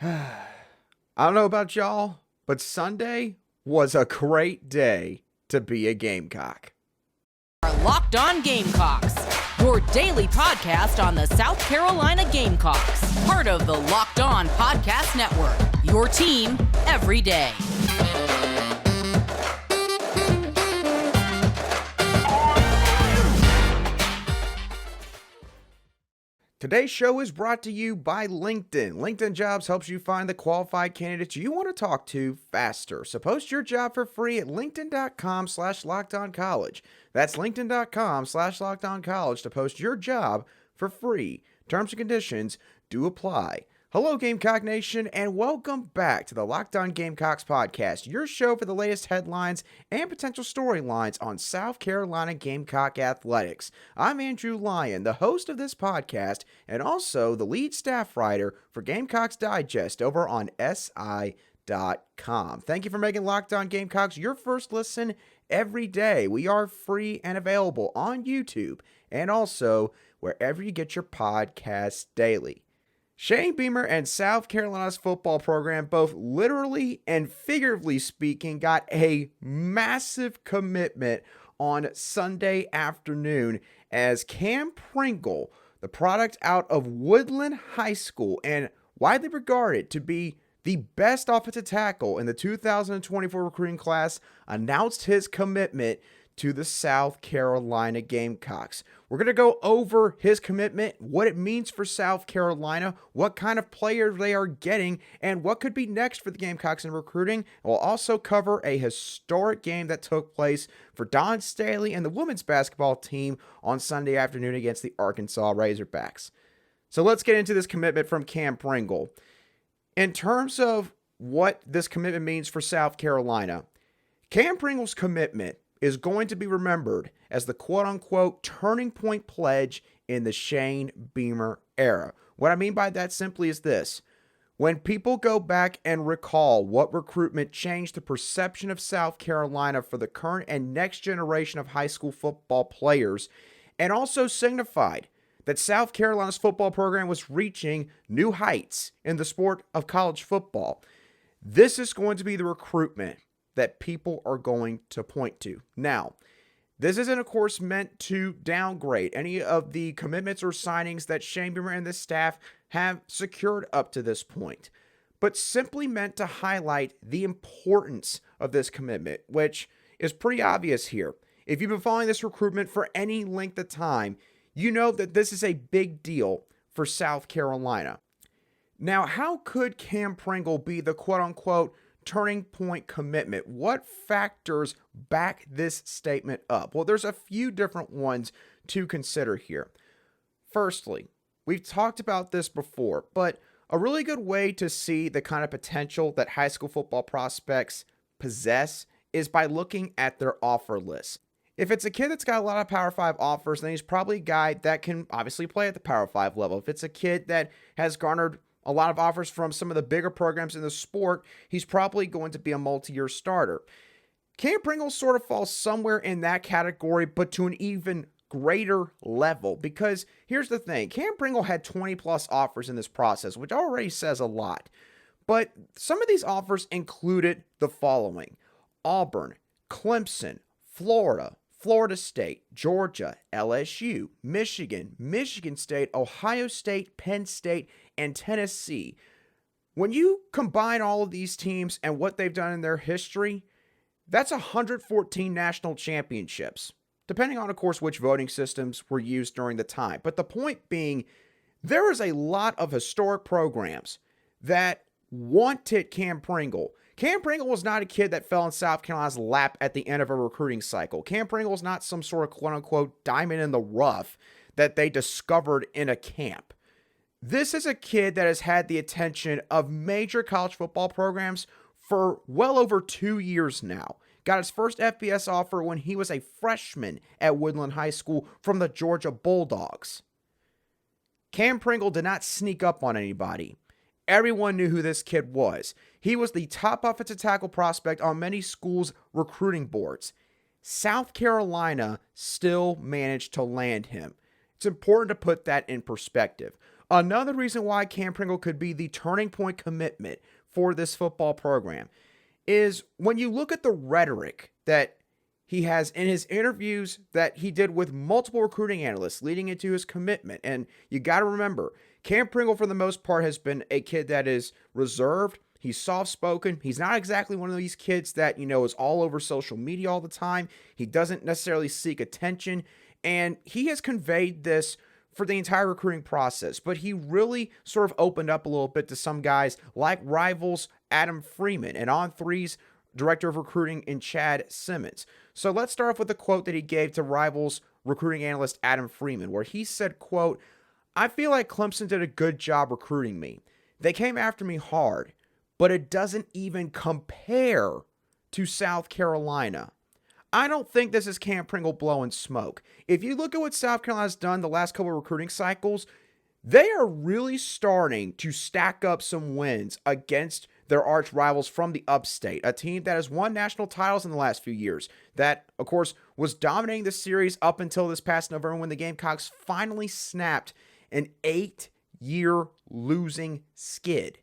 I don't know about y'all, but Sunday was a great day to be a Gamecock. Our Locked On Gamecocks, your daily podcast on the South Carolina Gamecocks, part of the Locked On Podcast Network, your team every day. Today's show is brought to you by LinkedIn. LinkedIn Jobs helps you find the qualified candidates you want to talk to faster. So post your job for free at linkedin.com/lockedoncollege. That's linkedin.com/lockedoncollege to post your job for free. Terms and conditions do apply. Hello, Gamecock Nation, and welcome back to the Locked On Gamecocks podcast, your show for the latest headlines and potential storylines on South Carolina Gamecock athletics. I'm Andrew Lyon, the host of this podcast, and also the lead staff writer for Gamecocks Digest over on SI.com. Thank you for making Locked On Gamecocks your first listen every day. We are free and available on YouTube and also wherever you get your podcasts daily. Shane Beamer and South Carolina's football program, both literally and figuratively speaking, got a massive commitment on Sunday afternoon as Kam Pringle, the product out of Woodland High School and widely regarded to be the best offensive tackle in the 2024 recruiting class, announced his commitment to the South Carolina Gamecocks. We're going to go over his commitment, what it means for South Carolina, what kind of players they are getting, and what could be next for the Gamecocks in recruiting. We'll also cover a historic game that took place for Don Staley and the women's basketball team on Sunday afternoon against the Arkansas Razorbacks. So let's get into this commitment from Kam Pringle. In terms of what this commitment means for South Carolina, Kam Pringle's commitment is going to be remembered as the quote-unquote turning point pledge in the Shane Beamer era. What I mean by that simply is this. When people go back and recall what recruitment changed the perception of South Carolina for the current and next generation of high school football players, and also signified that South Carolina's football program was reaching new heights in the sport of college football, this is going to be the recruitment that people are going to point to. Now, this isn't, of course, meant to downgrade any of the commitments or signings that Shane Beamer and the staff have secured up to this point, but simply meant to highlight the importance of this commitment, which is pretty obvious here. If you've been following this recruitment for any length of time, you know that this is a big deal for South Carolina. Now, how could Kam Pringle be the quote-unquote turning point commitment? What factors back this statement up? Well, there's a few different ones to consider here. Firstly, we've talked about this before, but a really good way to see the kind of potential that high school football prospects possess is by looking at their offer list. If it's a kid that's got a lot of Power 5 offers, then he's probably a guy that can obviously play at the Power 5 level. If it's a kid that has garnered a lot of offers from some of the bigger programs in the sport, he's probably going to be a multi-year starter. Kam Pringle sort of falls somewhere in that category, but to an even greater level, because here's the thing. Kam Pringle had 20 plus offers in this process, which already says a lot. But some of these offers included the following: Auburn, Clemson, Florida, Florida State, Georgia, LSU, Michigan, Michigan State, Ohio State, Penn State, and Tennessee. When you combine all of these teams and what they've done in their history, that's 114 national championships, depending on, of course, which voting systems were used during the time. But the point being, there is a lot of historic programs that wanted Kam Pringle. Kam Pringle was not a kid that fell in South Carolina's lap at the end of a recruiting cycle. Kam Pringle is not some sort of quote-unquote diamond in the rough that they discovered in a camp. This is a kid that has had the attention of major college football programs for well over 2 years now. Got his first FBS offer when he was a freshman at Woodland High School from the Georgia Bulldogs. Kam Pringle did not sneak up on anybody. Everyone knew who this kid was. He was the top offensive tackle prospect on many schools' recruiting boards. South Carolina still managed to land him. It's important to put that in perspective. Another reason why Kam Pringle could be the turning point commitment for this football program is when you look at the rhetoric that he has in his interviews that he did with multiple recruiting analysts leading into his commitment. And you got to remember, Kam Pringle, for the most part, has been a kid that is reserved. He's soft-spoken. He's not exactly one of these kids that, is all over social media all the time. He doesn't necessarily seek attention. And he has conveyed this for the entire recruiting process. But he really sort of opened up a little bit to some guys like Rivals Adam Freeman and On3's Director of Recruiting in Chad Simmons. So let's start off with a quote that he gave to Rivals recruiting analyst Adam Freeman, where he said, quote, "I feel like Clemson did a good job recruiting me. They came after me hard, but it doesn't even compare to South Carolina. I don't think this is Kam Pringle blowing smoke. If you look at what South Carolina's done the last couple of recruiting cycles, they are really starting to stack up some wins against their arch rivals from the upstate, a team that has won national titles in the last few years, that, of course, was dominating the series up until this past November when the Gamecocks finally snapped an 8-year losing skid."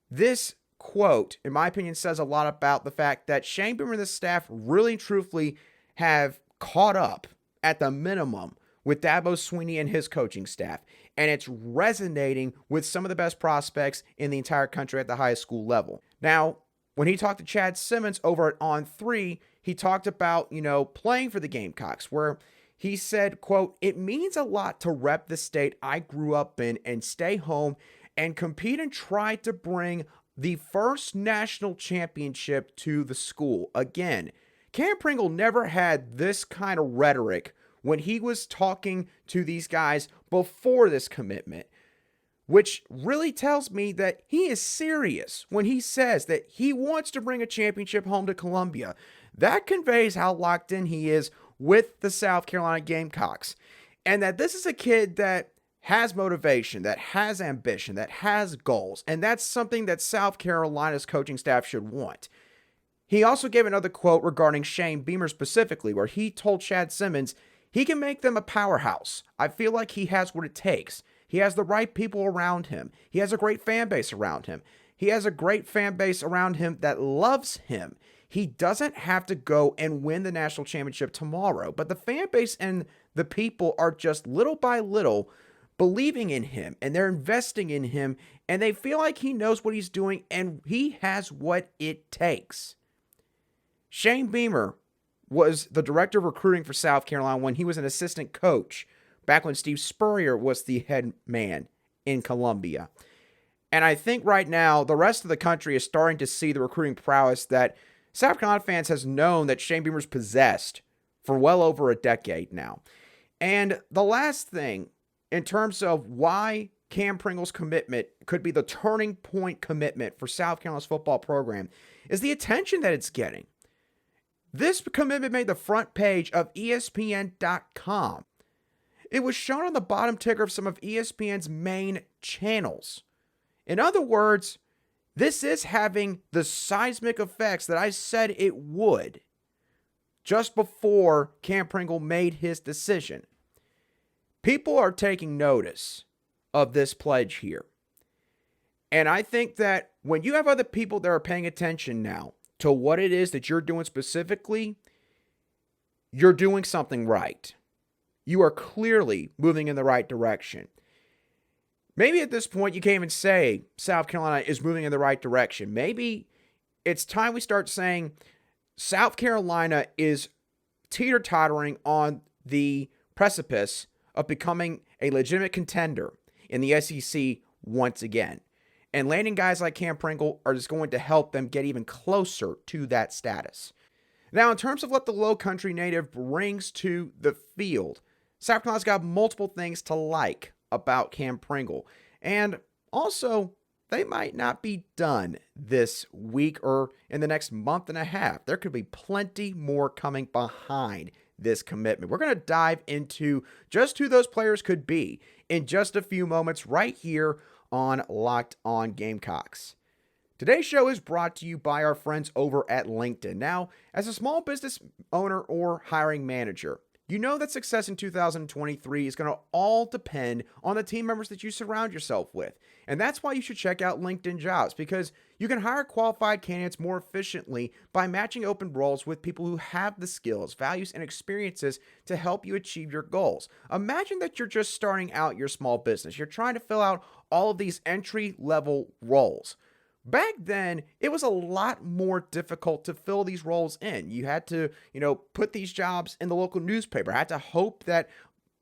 This quote, in my opinion, says a lot about the fact that Shane Beamer and the staff really truthfully have caught up, at the minimum, with Dabo Swinney and his coaching staff. And it's resonating with some of the best prospects in the entire country at the highest school level. Now, when he talked to Chad Simmons over at On3, he talked about, playing for the Gamecocks, where he said, quote, "It means a lot to rep the state I grew up in and stay home and compete and try to bring the first national championship to the school." Again, Kam Pringle never had this kind of rhetoric when he was talking to these guys before this commitment, which really tells me that he is serious when he says that he wants to bring a championship home to Columbia. That conveys how locked in he is with the South Carolina Gamecocks, and that this is a kid that has motivation, that has ambition, that has goals, and that's something that South Carolina's coaching staff should want. He also gave another quote regarding Shane Beamer specifically, where he told Chad Simmons he can make them a powerhouse. "I feel like he has what it takes. He has the right people around him. He has a great fan base around him. He has a great fan base around him that loves him. He doesn't have to go and win the national championship tomorrow, but the fan base and the people are just little by little believing in him, and they're investing in him, and they feel like he knows what he's doing, and he has what it takes." Shane Beamer was the director of recruiting for South Carolina when he was an assistant coach, back when Steve Spurrier was the head man in Columbia. And I think right now, the rest of the country is starting to see the recruiting prowess that South Carolina fans has known that Shane Beamer's possessed for well over a decade now. And the last thing, in terms of why Kam Pringle's commitment could be the turning point commitment for South Carolina's football program, is the attention that it's getting. This commitment made the front page of ESPN.com. It was shown on the bottom ticker of some of ESPN's main channels. In other words, this is having the seismic effects that I said it would just before Kam Pringle made his decision. People are taking notice of this pledge here. And I think that when you have other people that are paying attention now to what it is that you're doing specifically, you're doing something right. You are clearly moving in the right direction. Maybe at this point you can't even say South Carolina is moving in the right direction. Maybe it's time we start saying South Carolina is teeter-tottering on the precipice of becoming a legitimate contender in the SEC once again. And landing guys like Kam Pringle are just going to help them get even closer to that status. Now, in terms of what the Low Country native brings to the field, South Carolina's got multiple things to like about Kam Pringle. And also, they might not be done this week or in the next month and a half. There could be plenty more coming behind this commitment. We're going to dive into just who those players could be in just a few moments right here on Locked On Gamecocks. Today's show is brought to you by our friends over at LinkedIn. Now, as a small business owner or hiring manager, You know that success in 2023 is going to all depend on the team members that you surround yourself with. And that's why you should check out LinkedIn Jobs, because you can hire qualified candidates more efficiently by matching open roles with people who have the skills, values, and experiences to help you achieve your goals. Imagine that you're just starting out your small business. You're trying to fill out all of these entry-level roles. Back then, it was a lot more difficult to fill these roles in. You had to, put these jobs in the local newspaper. Had to hope that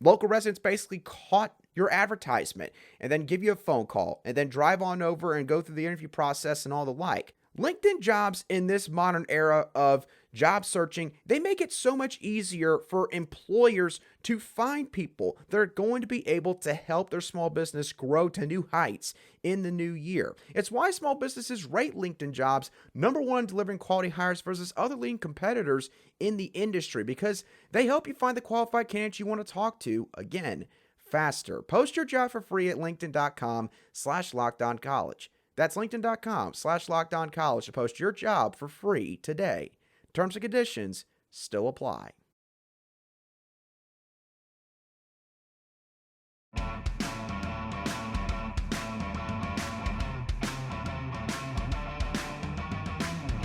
local residents basically caught your advertisement and then give you a phone call and then drive on over and go through the interview process and all the like. LinkedIn Jobs in this modern era of job searching, they make it so much easier for employers to find people that are going to be able to help their small business grow to new heights in the new year. It's why small businesses rate LinkedIn Jobs number one delivering quality hires versus other leading competitors in the industry, because they help you find the qualified candidates you want to talk to, again, faster. Post your job for free at linkedin.com/lockedoncollege. That's linkedin.com/lockedoncollege to post your job for free today. Terms and conditions still apply.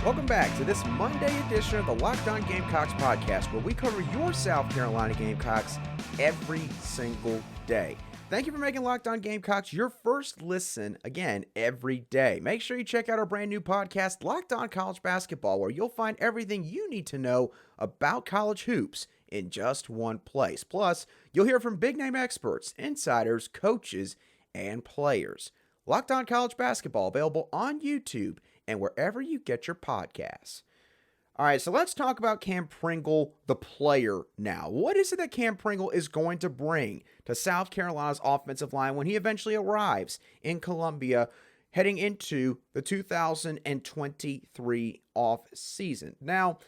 Welcome back to this Monday edition of the Locked On Gamecocks podcast, where we cover your South Carolina Gamecocks every single day. Thank you for making Locked On Gamecocks your first listen, again, every day. Make sure you check out our brand new podcast, Locked On College Basketball, where you'll find everything you need to know about college hoops in just one place. Plus, you'll hear from big-name experts, insiders, coaches, and players. Locked On College Basketball, available on YouTube and wherever you get your podcasts. All right, so let's talk about Kam Pringle, the player, now. What is it that Kam Pringle is going to bring to South Carolina's offensive line when he eventually arrives in Columbia heading into the 2023 off season? Now,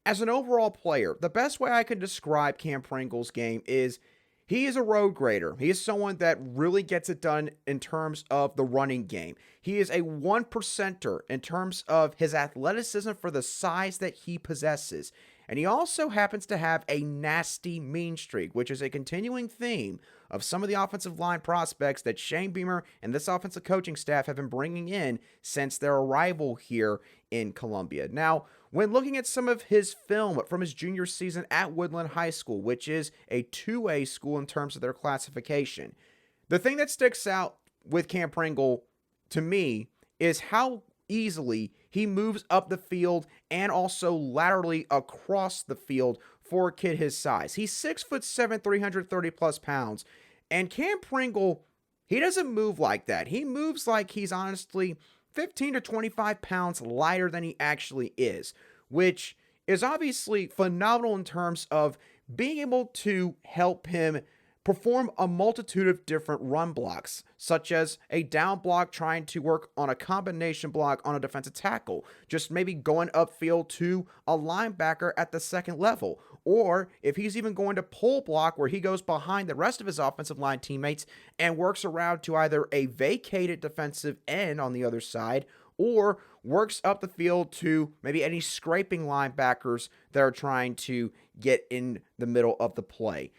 as an overall player, the best way I can describe Kam Pringle's game is he is a road grader. He is someone that really gets it done in terms of the running game. He is a 1%er in terms of his athleticism for the size that he possesses. And he also happens to have a nasty mean streak, which is a continuing theme of some of the offensive line prospects that Shane Beamer and this offensive coaching staff have been bringing in since their arrival here in Columbia. Now, when looking at some of his film from his junior season at Woodland High School, which is a 2A school in terms of their classification, the thing that sticks out with Kam Pringle to me is how easily he moves up the field and also laterally across the field for a kid his size. He's 6'7", 330 plus pounds, and Kam Pringle, he doesn't move like that. He moves like he's honestly 15 to 25 pounds lighter than he actually is, which is obviously phenomenal in terms of being able to help him perform a multitude of different run blocks, such as a down block trying to work on a combination block on a defensive tackle, just maybe going upfield to a linebacker at the second level, or if he's even going to pull block where he goes behind the rest of his offensive line teammates and works around to either a vacated defensive end on the other side, or works up the field to maybe any scraping linebackers that are trying to get in the middle of the play.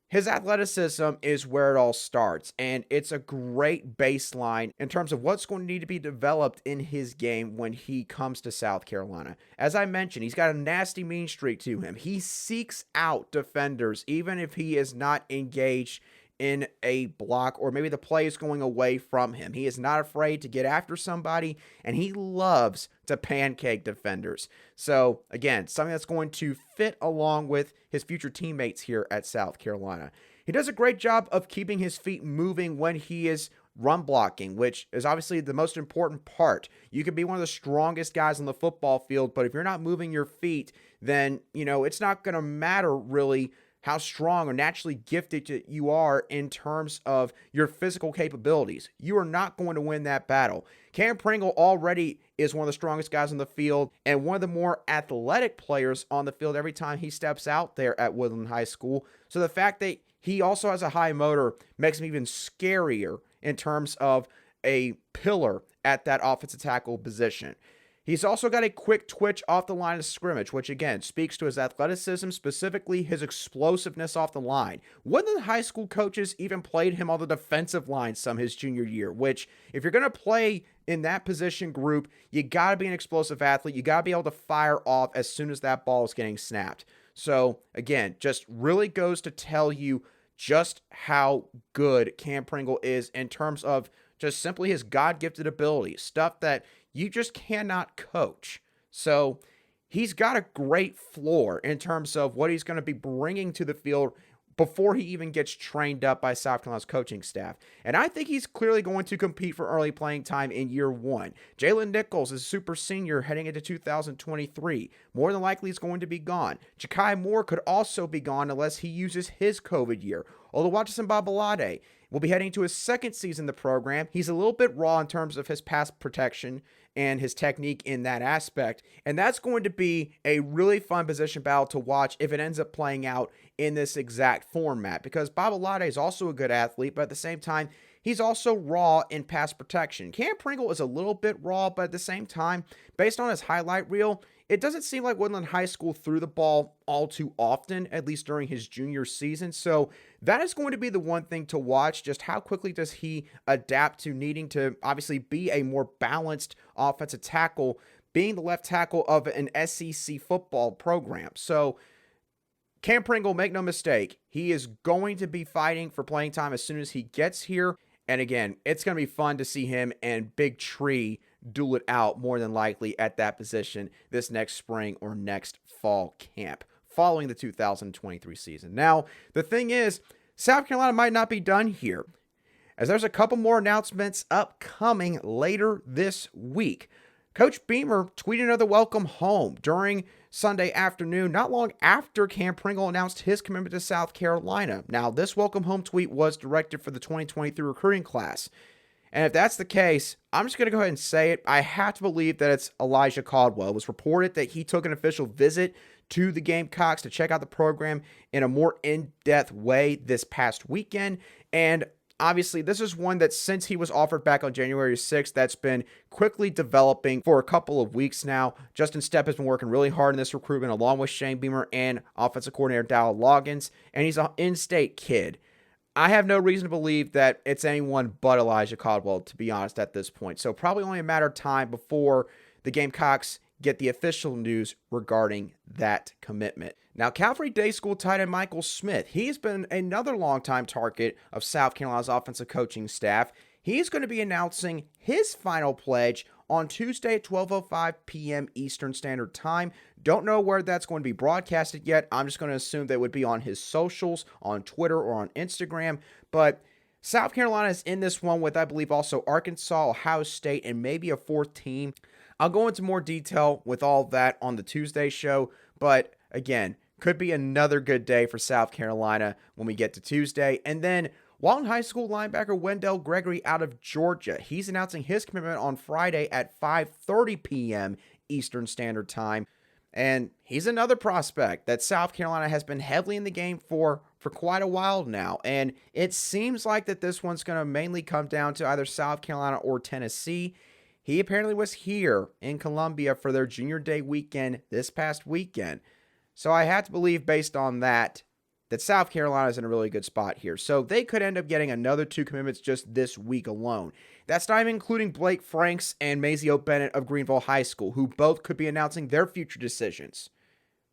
His athleticism is where it all starts, and it's a great baseline in terms of what's going to need to be developed in his game when he comes to South Carolina. As I mentioned, he's got a nasty mean streak to him. He seeks out defenders, even if he is not engaged in a block or maybe the play is going away from him. He is not afraid to get after somebody, and he loves to pancake defenders. So again, something that's going to fit along with his future teammates here at South Carolina. He does a great job of keeping his feet moving when he is run blocking, which is obviously the most important part. You can be one of the strongest guys on the football field, but if you're not moving your feet, then, it's not going to matter really how strong or naturally gifted you are in terms of your physical capabilities. You are not going to win that battle. Kam Pringle already is one of the strongest guys on the field and one of the more athletic players on the field every time he steps out there at Woodland High School. So the fact that he also has a high motor makes him even scarier in terms of a pillar at that offensive tackle position. He's also got a quick twitch off the line of scrimmage, which again speaks to his athleticism, specifically his explosiveness off the line. One of the high school coaches even played him on the defensive line some his junior year, which if you're going to play in that position group, you got to be an explosive athlete. You got to be able to fire off as soon as that ball is getting snapped. So again, just really goes to tell you just how good Kam Pringle is in terms of just simply his God-gifted ability, stuff that you just cannot coach. So he's got a great floor in terms of what he's going to be bringing to the field before he even gets trained up by South Carolina's coaching staff. And I think he's clearly going to compete for early playing time in year one. Jalen Nichols is super senior heading into 2023. More than likely he's going to be gone. Ja'Kai Moore could also be gone unless he uses his COVID year. Oluwatosin Babalade will be heading to his second season in the program. He's a little bit raw in terms of his pass protection and his technique in that aspect. And that's going to be a really fun position battle to watch if it ends up playing out in this exact format, because Babalade is also a good athlete, but at the same time, he's also raw in pass protection. Kam Pringle is a little bit raw, but at the same time, based on his highlight reel, it doesn't seem like Woodland High School threw the ball all too often, at least during his junior season. So that is going to be the one thing to watch. Just how quickly does he adapt to needing to obviously be a more balanced offensive tackle, being the left tackle of an SEC football program. So Kam Pringle, make no mistake, he is going to be fighting for playing time as soon as he gets here. And again, it's going to be fun to see him and Big Tree duel it out more than likely at that position this next spring or next fall camp following the 2023 season. Now, the thing is, South Carolina might not be done here, as there's a couple more announcements upcoming later this week. Coach Beamer tweeted another welcome home during Sunday afternoon, not long after Kam Pringle announced his commitment to South Carolina. Now, this welcome home tweet was directed for the 2023 recruiting class. And if that's the case, I'm just going to go ahead and say it. I have to believe that it's Elijah Caldwell. It was reported that he took an official visit to the Gamecocks to check out the program in a more in-depth way this past weekend. And obviously, this is one that since he was offered back on January 6th, that's been quickly developing for a couple of weeks now. Justin Stepp has been working really hard in this recruitment along with Shane Beamer and offensive coordinator Dowell Loggins, and he's an in-state kid. I have no reason to believe that it's anyone but Elijah Caldwell, to be honest, at this point. So probably only a matter of time before the Gamecocks get the official news regarding that commitment. Now, Calvary Day School tight end Michael Smith, he's been another longtime target of South Carolina's offensive coaching staff. He's going to be announcing his final pledge on Tuesday at 12:05 p.m. Eastern Standard Time. Don't know where that's going to be broadcasted yet. I'm just going to assume that it would be on his socials, on Twitter or on Instagram. But South Carolina is in this one with, I believe, also Arkansas, Ohio State, and maybe a fourth team. I'll go into more detail with all that on the Tuesday show. But again, could be another good day for South Carolina when we get to Tuesday. And then Walton High School linebacker Wendell Gregory out of Georgia. He's announcing his commitment on Friday at 5:30 p.m. Eastern Standard Time. And he's another prospect that South Carolina has been heavily in the game for quite a while now. And it seems like that this one's going to mainly come down to either South Carolina or Tennessee. He apparently was here in Columbia for their junior day weekend this past weekend. So I have to believe, based on that South Carolina is in a really good spot here. So they could end up getting another 2 commitments just this week alone. That's not even including Blake Franks and Mazio Bennett of Greenville High School, who both could be announcing their future decisions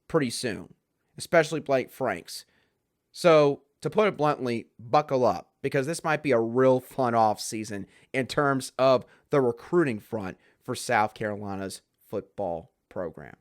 pretty soon, especially Blake Franks. So to put it bluntly, buckle up, because this might be a real fun off season in terms of the recruiting front for South Carolina's football program.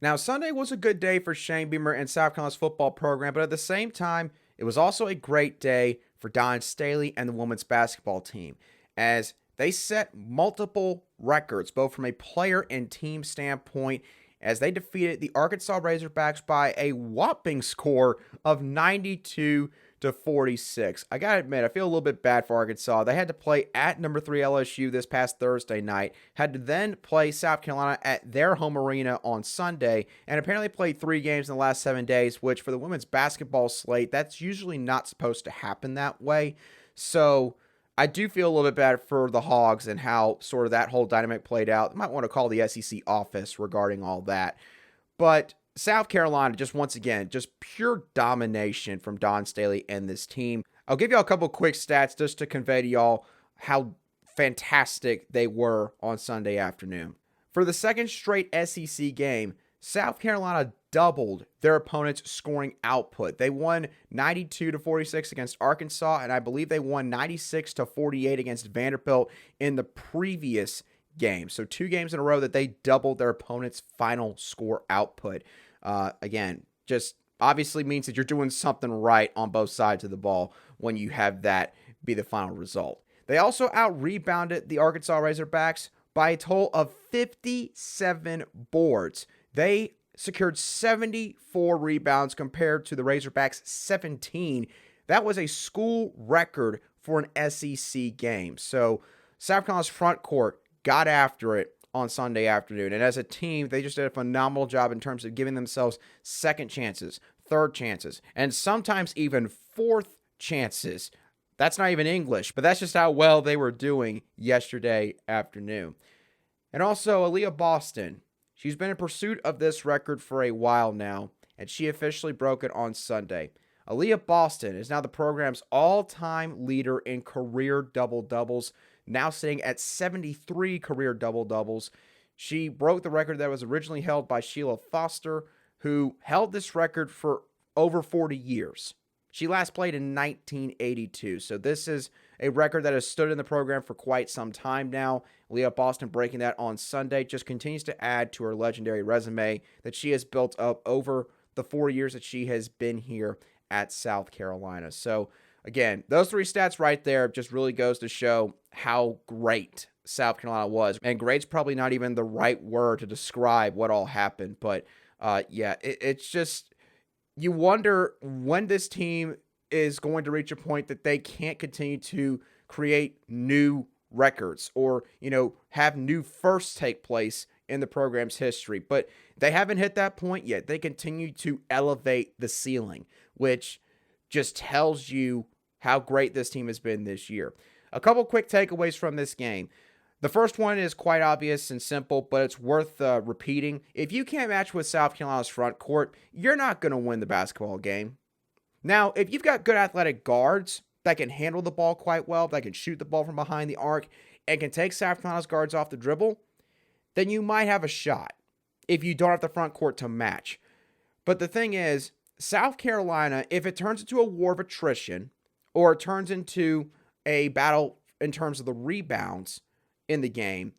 Now, Sunday was a good day for Shane Beamer and South Carolina's football program, but at the same time, it was also a great day for Don Staley and the women's basketball team, as they set multiple records, both from a player and team standpoint, as they defeated the Arkansas Razorbacks by a whopping score of 92-46. I gotta admit, I feel a little bit bad for Arkansas. They had to play at number 3 LSU this past Thursday night, had to then play South Carolina at their home arena on Sunday, and apparently played 3 games in the last 7 days, which for the women's basketball slate, that's usually not supposed to happen that way. So I do feel a little bit bad for the Hogs and how sort of that whole dynamic played out. I might want to call the SEC office regarding all that. But South Carolina, just once again, just pure domination from Don Staley and this team. I'll give y'all a couple quick stats just to convey to y'all how fantastic they were on Sunday afternoon. For the second straight SEC game, South Carolina doubled their opponent's scoring output. They won 92-46 against Arkansas, and I believe they won 96-48 against Vanderbilt in the previous game. So 2 games in a row that they doubled their opponent's final score output. Again, just obviously means that you're doing something right on both sides of the ball when you have that be the final result. They also out-rebounded the Arkansas Razorbacks by a total of 57 boards. They secured 74 rebounds compared to the Razorbacks' 17. That was a school record for an SEC game. So South Carolina's front court got after it on Sunday afternoon. And as a team, they just did a phenomenal job in terms of giving themselves second chances, third chances, and sometimes even fourth chances. That's not even English, but that's just how well they were doing yesterday afternoon. And also, Aliyah Boston. She's been in pursuit of this record for a while now, and she officially broke it on Sunday. Aliyah Boston is now the program's all-time leader in career double-doubles, now sitting at 73 career double-doubles. She broke the record that was originally held by Sheila Foster, who held this record for over 40 years. She last played in 1982, so this is a record that has stood in the program for quite some time now. Aliyah Boston breaking that on Sunday just continues to add to her legendary resume that she has built up over the 4 years that she has been here at South Carolina. So, again, those 3 stats right there just really goes to show how great South Carolina was. And great's probably not even the right word to describe what all happened, but it's just... You wonder when this team is going to reach a point that they can't continue to create new records or, have new firsts take place in the program's history. But they haven't hit that point yet. They continue to elevate the ceiling, which just tells you how great this team has been this year. A couple quick takeaways from this game. The first one is quite obvious and simple, but it's worth repeating. If you can't match with South Carolina's front court, you're not going to win the basketball game. Now, if you've got good athletic guards that can handle the ball quite well, that can shoot the ball from behind the arc, and can take South Carolina's guards off the dribble, then you might have a shot if you don't have the front court to match. But the thing is, South Carolina, if it turns into a war of attrition, or it turns into a battle in terms of the rebounds in the game,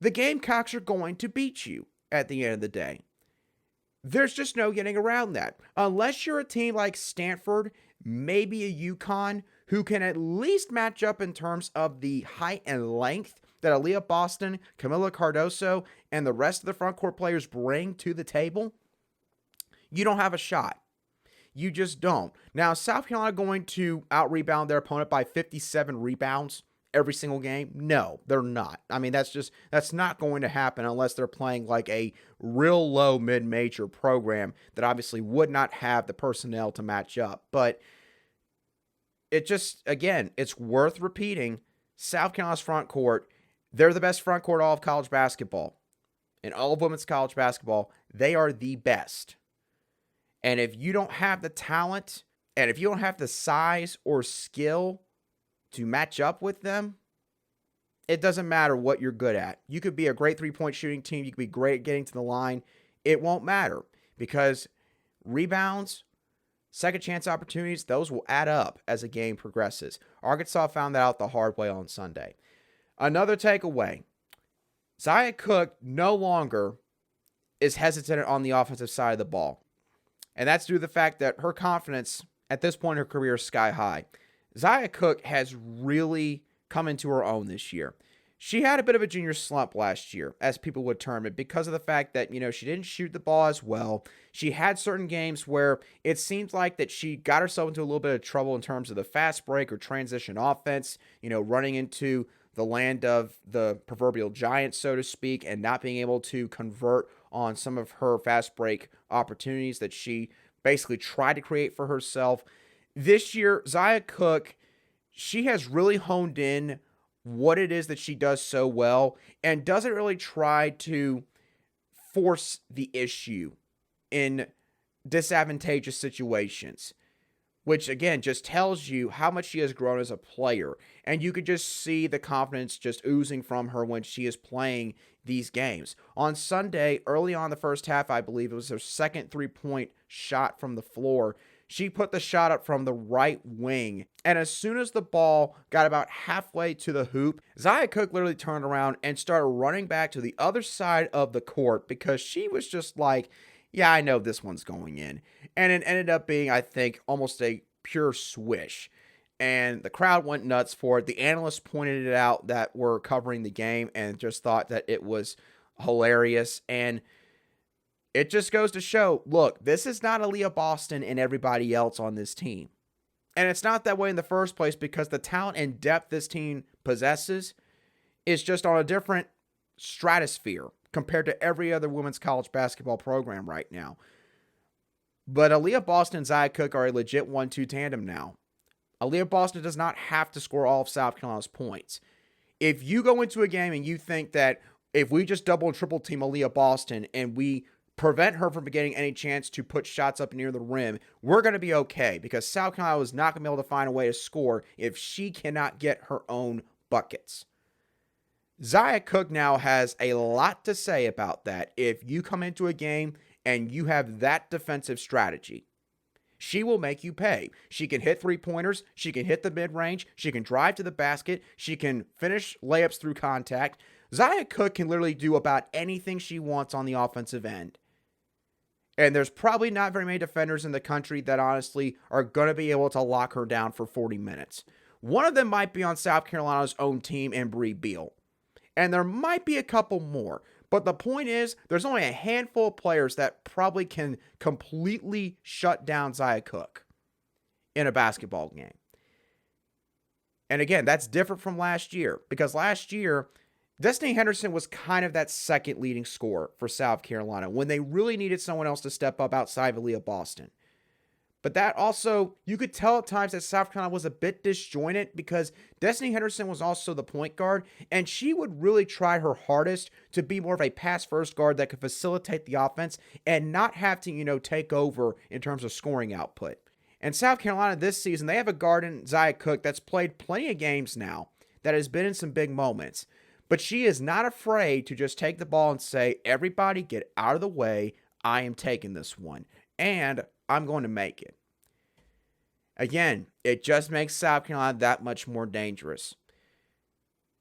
the Gamecocks are going to beat you at the end of the day. There's just no getting around that. Unless you're a team like Stanford, maybe a UConn, who can at least match up in terms of the height and length that Aliyah Boston, Camila Cardoso, and the rest of the front court players bring to the table, you don't have a shot. You just don't. Now, South Carolina going to out-rebound their opponent by 57 rebounds every single game? No, they're not. I mean, that's not going to happen unless they're playing like a real low mid-major program that obviously would not have the personnel to match up. But it just, again, it's worth repeating. South Carolina's front court, they're the best front court all of college basketball. In all of women's college basketball, they are the best. And if you don't have the talent, and if you don't have the size or skill to match up with them, it doesn't matter what you're good at. You could be a great three-point shooting team. You could be great at getting to the line. It won't matter because rebounds, second chance opportunities, those will add up as the game progresses. Arkansas found that out the hard way on Sunday. Another takeaway, Ziya Cook no longer is hesitant on the offensive side of the ball. And that's due to the fact that her confidence at this point in her career is sky high. Ziya Cook has really come into her own this year. She had a bit of a junior slump last year, as people would term it, because of the fact that, she didn't shoot the ball as well. She had certain games where it seemed like that she got herself into a little bit of trouble in terms of the fast break or transition offense, running into the land of the proverbial giant, so to speak, and not being able to convert on some of her fast break opportunities that she basically tried to create for herself. This year, Ziya Cook, she has really honed in what it is that she does so well and doesn't really try to force the issue in disadvantageous situations, which again just tells you how much she has grown as a player. And you could just see the confidence just oozing from her when she is playing these games. On Sunday, early on in the first half, I believe it was her second 3-point shot from the floor. She put the shot up from the right wing, and as soon as the ball got about halfway to the hoop, Ziya Cook literally turned around and started running back to the other side of the court because she was just like, yeah, I know this one's going in. And it ended up being, I think, almost a pure swish. And the crowd went nuts for it. The analysts pointed it out that were covering the game and just thought that it was hilarious. And it just goes to show, look, this is not Aliyah Boston and everybody else on this team. And it's not that way in the first place because the talent and depth this team possesses is just on a different stratosphere compared to every other women's college basketball program right now. But Aliyah Boston and Ziya Cook are a legit 1-2 tandem now. Aliyah Boston does not have to score all of South Carolina's points. If you go into a game and you think that if we just double and triple team Aliyah Boston and we prevent her from getting any chance to put shots up near the rim, we're going to be okay because South Carolina is not going to be able to find a way to score if she cannot get her own buckets. Ziya Cook now has a lot to say about that if you come into a game and you have that defensive strategy. She will make you pay. She can hit three-pointers. She can hit the mid-range. She can drive to the basket. She can finish layups through contact. Ziya Cook can literally do about anything she wants on the offensive end. And there's probably not very many defenders in the country that honestly are going to be able to lock her down for 40 minutes. One of them might be on South Carolina's own team in Bree Beal. And there might be a couple more. But the point is, there's only a handful of players that probably can completely shut down Ziya Cook in a basketball game. And again, that's different from last year. Because last year, Destiny Henderson was kind of that second leading scorer for South Carolina when they really needed someone else to step up outside of Aliyah Boston. But that also, you could tell at times that South Carolina was a bit disjointed because Destiny Henderson was also the point guard, and she would really try her hardest to be more of a pass-first guard that could facilitate the offense and not have to, take over in terms of scoring output. And South Carolina this season, they have a guard in Ziya Cook that's played plenty of games now, that has been in some big moments. But she is not afraid to just take the ball and say, everybody get out of the way, I am taking this one. And I'm going to make it. Again, it just makes South Carolina that much more dangerous.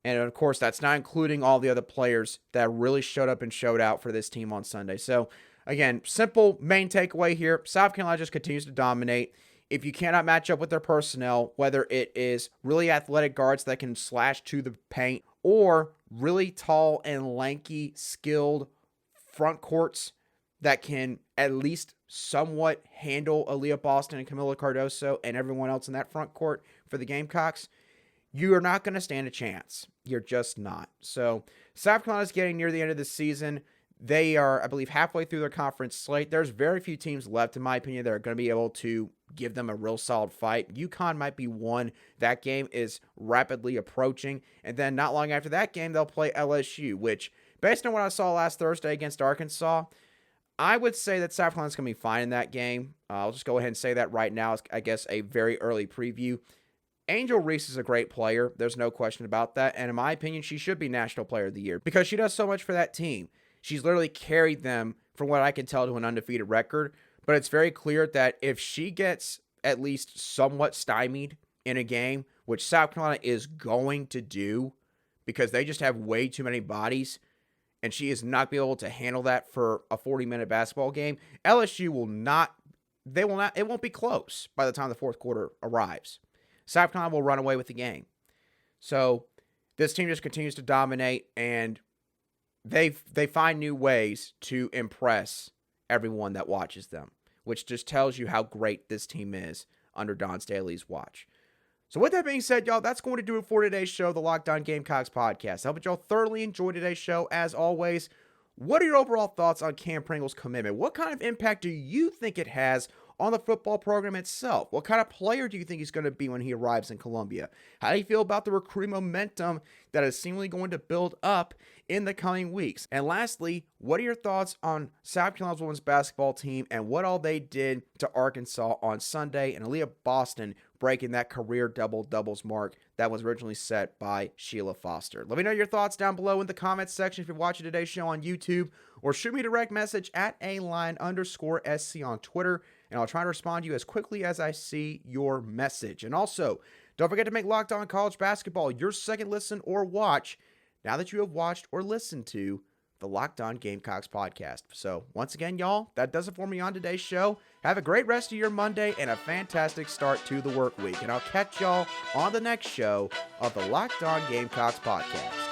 And of course, that's not including all the other players that really showed up and showed out for this team on Sunday. So again, simple main takeaway here. South Carolina just continues to dominate. If you cannot match up with their personnel, whether it is really athletic guards that can slash to the paint or really tall and lanky, skilled front courts that can at least somewhat handle Aliyah Boston and Camila Cardoso and everyone else in that front court for the Gamecocks, you are not going to stand a chance. You're just not. So South Carolina's getting near the end of the season. They are, I believe, halfway through their conference slate. There's very few teams left, in my opinion, that are going to be able to give them a real solid fight. UConn might be one. That game is rapidly approaching. And then not long after that game, they'll play LSU, which, based on what I saw last Thursday against Arkansas, I would say that South Carolina's going to be fine in that game. I'll just go ahead and say that right now. It's, I guess, a very early preview. Angel Reese is a great player. There's no question about that. And in my opinion, she should be National Player of the Year because she does so much for that team. She's literally carried them, from what I can tell, to an undefeated record. But it's very clear that if she gets at least somewhat stymied in a game, which South Carolina is going to do because they just have way too many bodies, and she is not be able to handle that for a 40-minute basketball game, LSU will not, it won't be close by the time the fourth quarter arrives. South Carolina will run away with the game. So this team just continues to dominate, and they find new ways to impress everyone that watches them, which just tells you how great this team is under Don Staley's watch. So with that being said, y'all, that's going to do it for today's show, the Locked On Gamecocks podcast. I hope that y'all thoroughly enjoyed today's show. As always, what are your overall thoughts on Kam Pringle's commitment? What kind of impact do you think it has on the football program itself? What kind of player do you think he's going to be when he arrives in Columbia? How do you feel about the recruiting momentum that is seemingly going to build up in the coming weeks? And lastly, what are your thoughts on South Carolina's women's basketball team and what all they did to Arkansas on Sunday, and Aliyah Boston breaking that career double-doubles mark that was originally set by Sheila Foster? Let me know your thoughts down below in the comments section if you're watching today's show on YouTube, or shoot me a direct message at @aline_SC on Twitter, and I'll try to respond to you as quickly as I see your message. And also, don't forget to make Locked On College Basketball your second listen or watch now that you have watched or listened to the Locked On Gamecocks podcast. So once again, y'all, that does it for me on today's show. Have a great rest of your Monday and a fantastic start to the work week. And I'll catch y'all on the next show of the Locked On Gamecocks podcast.